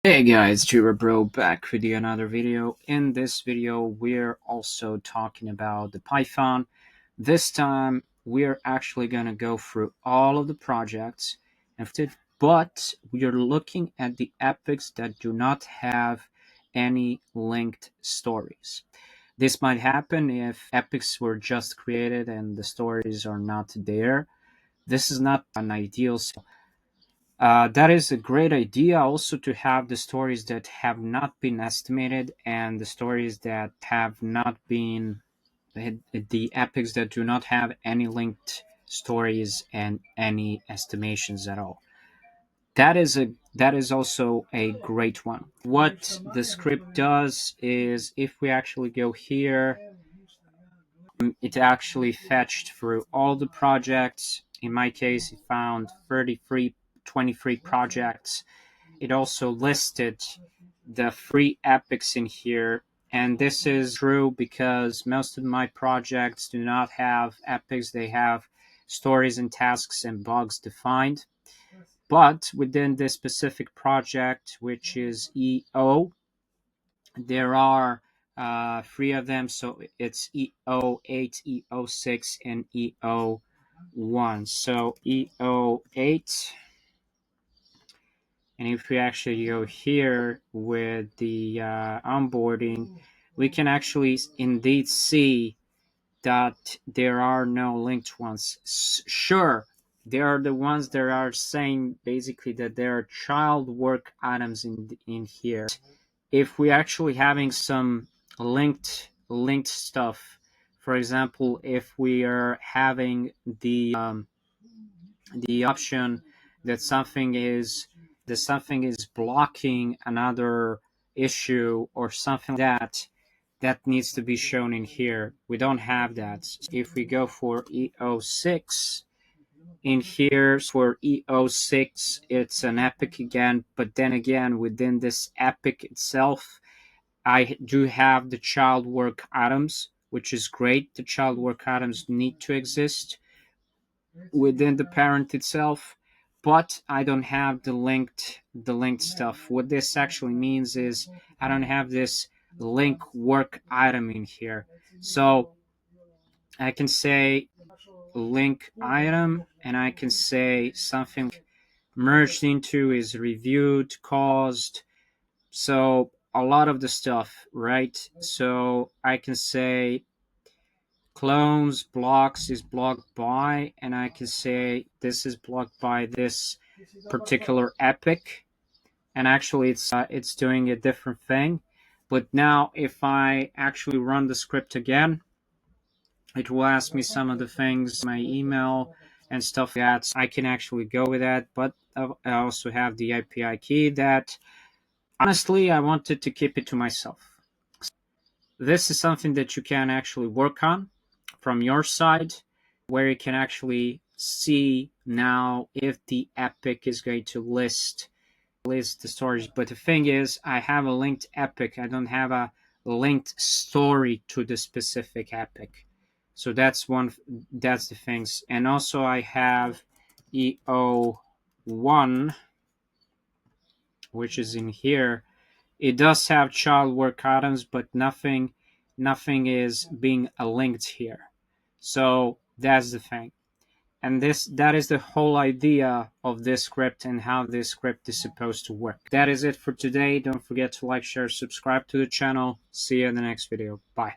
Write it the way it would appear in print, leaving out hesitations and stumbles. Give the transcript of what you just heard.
Hey guys, Jira Bro back with you another video. In this video, we're also talking about the Python. This time, we're actually going to go through all of the projects, but we are looking at the epics that do not have any linked stories. This might happen if epics were just created and the stories are not there. This is not an ideal. That is a great idea also to have the stories that have not been estimated and the stories that have not been the epics that do not have any linked stories and any estimations at all. That is also a great one. What the script does is if we actually go here, it actually fetched through all the projects. In my case, it found 23 projects. It also listed the free epics in here, and this is true because most of my projects do not have epics. They have stories and tasks and bugs defined. But within this specific project, which is EO, there are three of them. So it's EO8, EO6, and EO1. So EO8, and if we actually go here with the onboarding, we can actually indeed see that there are no linked ones. Sure, there are the ones that are saying basically that there are child work items in here. If we actually having some linked stuff, for example, if we are having the option that something is blocking another issue or something like that needs to be shown in here. We don't have that. If we go for EO6 in here, for EO6 it's an epic again, but then again within this epic itself I do have the child work items, which is great. The child work items need to exist within the parent itself, but I don't have the linked stuff. What this actually means is I don't have this link work item in here. So I can say link item, and I can say something merged into is reviewed, caused. So a lot of the stuff, right? So I can say clones blocks is blocked by, and I can say this is blocked by this particular epic, and actually it's doing a different thing. But now if I actually run the script again, it will ask me some of the things, my email and stuff like that. I can actually go with that, but I also have the API key that honestly I wanted to keep it to myself. This is something that you can actually work on from your side, where you can actually see now if the epic is going to list the stories. But the thing is, I have a linked epic. I don't have a linked story to the specific epic. So that's the things. And also I have EO1, which is in here. It does have child work items, but nothing is being linked here. So that's the thing. And that is the whole idea of this script and how this script is supposed to work. That is it for today. Don't forget to like, share, subscribe to the channel. See you in the next video. Bye.